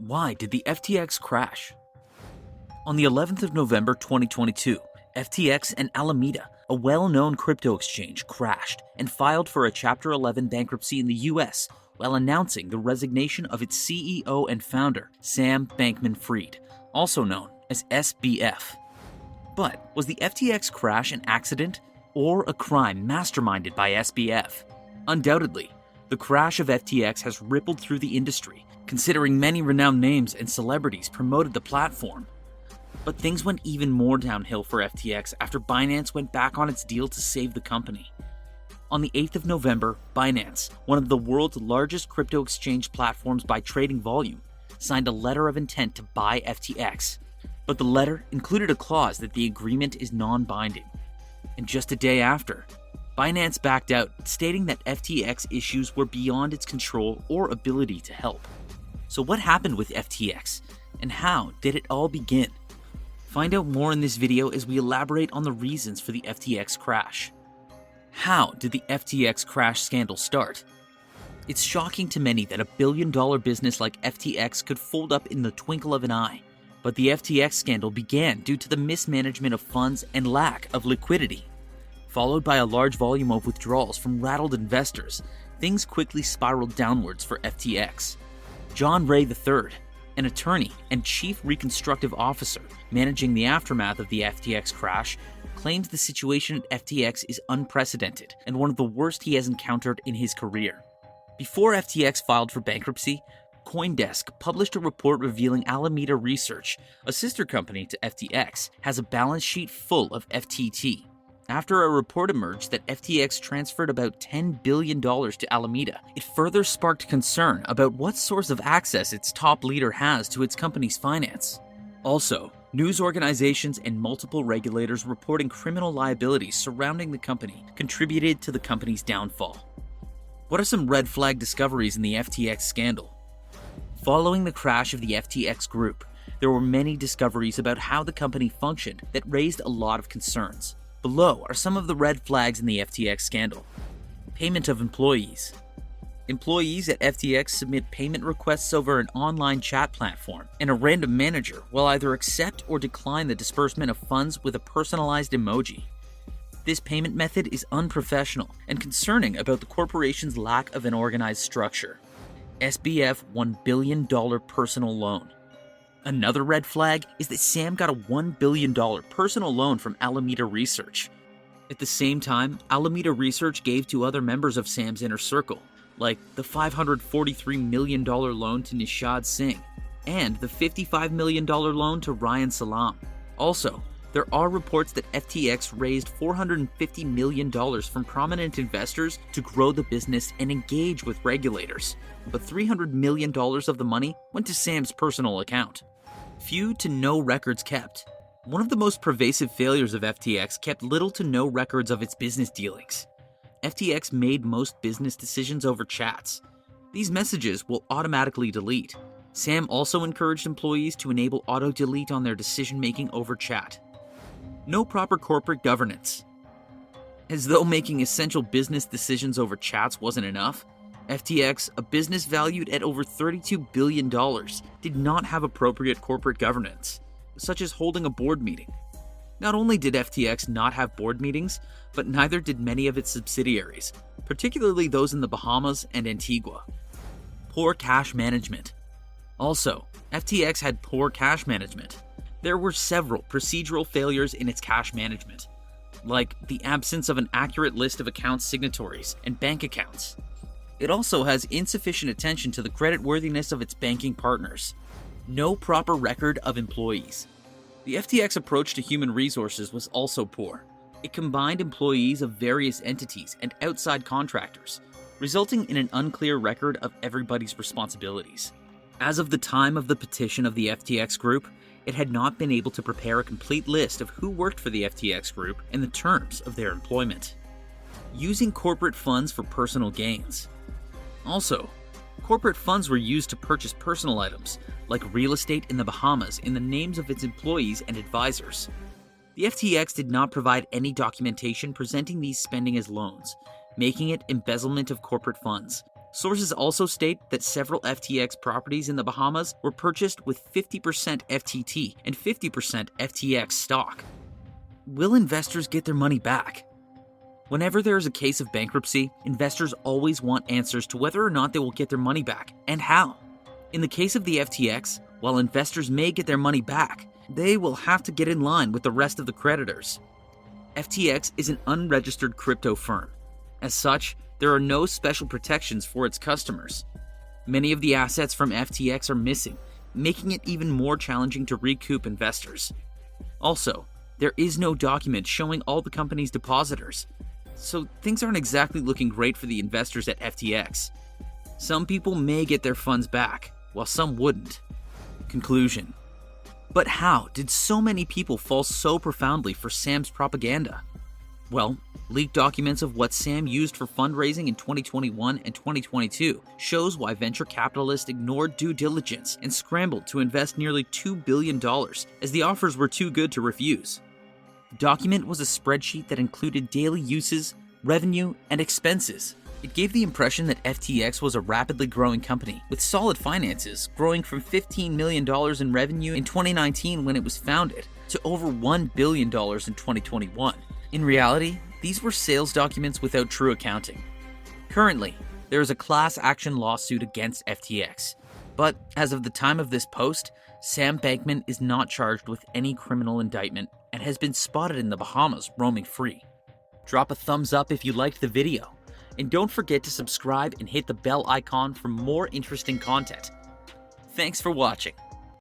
Why did the FTX crash? On the 11th of November 2022, FTX and Alameda, a well-known crypto exchange, crashed and filed for a Chapter 11 bankruptcy in the US while announcing the resignation of its CEO and founder, Sam Bankman-Fried, also known as SBF. But was the FTX crash an accident or a crime masterminded by SBF? Undoubtedly, the crash of FTX has rippled through the industry, considering many renowned names and celebrities promoted the platform. But things went even more downhill for FTX after Binance went back on its deal to save the company. On the 8th of November, Binance, one of the world's largest crypto exchange platforms by trading volume, signed a letter of intent to buy FTX. But the letter included a clause that the agreement is non-binding. And just a day after, Binance backed out, stating that FTX issues were beyond its control or ability to help. So what happened with FTX, and how did it all begin? Find out more in this video as we elaborate on the reasons for the FTX crash. How did the FTX crash scandal start? It's shocking to many that a billion-dollar business like FTX could fold up in the twinkle of an eye, but the FTX scandal began due to the mismanagement of funds and lack of liquidity. Followed by a large volume of withdrawals from rattled investors, things quickly spiraled downwards for FTX. John Ray III, an attorney and chief reconstructive officer managing the aftermath of the FTX crash, claims the situation at FTX is unprecedented and one of the worst he has encountered in his career. Before FTX filed for bankruptcy, CoinDesk published a report revealing Alameda Research, a sister company to FTX, has a balance sheet full of FTT. After a report emerged that FTX transferred about $10 billion to Alameda, it further sparked concern about what source of access its top leader has to its company's finance. Also, news organizations and multiple regulators reporting criminal liabilities surrounding the company contributed to the company's downfall. What are some red flag discoveries in the FTX scandal? Following the crash of the FTX group, there were many discoveries about how the company functioned that raised a lot of concerns. Below are some of the red flags in the FTX scandal. Payment of employees. Employees at FTX submit payment requests over an online chat platform, and a random manager will either accept or decline the disbursement of funds with a personalized emoji. This payment method is unprofessional and concerning about the corporation's lack of an organized structure. SBF $1 billion personal loan. Another red flag is that Sam got a $1 billion personal loan from Alameda Research. At the same time, Alameda Research gave to other members of Sam's inner circle, like the $543 million loan to Nishad Singh and the $55 million loan to Ryan Salam. Also, there are reports that FTX raised $450 million from prominent investors to grow the business and engage with regulators, but $300 million of the money went to Sam's personal account. Few to no records kept. One of the most pervasive failures of FTX kept little to no records of its business dealings. FTX made most business decisions over chats. These messages will automatically delete. Sam also encouraged employees to enable auto-delete on their decision-making over chat. No proper corporate governance. As though making essential business decisions over chats wasn't enough, FTX, a business valued at over $32 billion, did not have appropriate corporate governance, such as holding a board meeting. Not only did FTX not have board meetings, but neither did many of its subsidiaries, particularly those in the Bahamas and Antigua. Poor cash management. Also, FTX had poor cash management. There were several procedural failures in its cash management, like the absence of an accurate list of account signatories and bank accounts. It also has insufficient attention to the creditworthiness of its banking partners. No proper record of employees. The FTX approach to human resources was also poor. It combined employees of various entities and outside contractors, resulting in an unclear record of everybody's responsibilities. As of the time of the petition of the FTX group, it had not been able to prepare a complete list of who worked for the FTX group and the terms of their employment. Using corporate funds for personal gains. Also, corporate funds were used to purchase personal items, like real estate in the Bahamas, in the names of its employees and advisors. The FTX did not provide any documentation presenting these spending as loans, making it embezzlement of corporate funds. Sources also state that several FTX properties in the Bahamas were purchased with 50% FTT and 50% FTX stock. Will investors get their money back? Whenever there is a case of bankruptcy, investors always want answers to whether or not they will get their money back, and how. In the case of the FTX, while investors may get their money back, they will have to get in line with the rest of the creditors. FTX is an unregistered crypto firm. As such, there are no special protections for its customers. Many of the assets from FTX are missing, making it even more challenging to recoup investors. Also, there is no document showing all the company's depositors, so things aren't exactly looking great for the investors at FTX. Some people may get their funds back, while some wouldn't. Conclusion. But how did so many people fall so profoundly for Sam's propaganda? Well, leaked documents of what Sam used for fundraising in 2021 and 2022 shows why venture capitalists ignored due diligence and scrambled to invest nearly $2 billion as the offers were too good to refuse. The document was a spreadsheet that included daily uses, revenue, and expenses. It gave the impression that FTX was a rapidly growing company with solid finances, growing from $15 million in revenue in 2019 when it was founded to over $1 billion in 2021. In reality, these were sales documents without true accounting. Currently, there is a class action lawsuit against FTX, but as of the time of this post, Sam Bankman is not charged with any criminal indictment and has been spotted in the Bahamas roaming free. Drop a thumbs up if you liked the video, and don't forget to subscribe and hit the bell icon for more interesting content. Thanks for watching.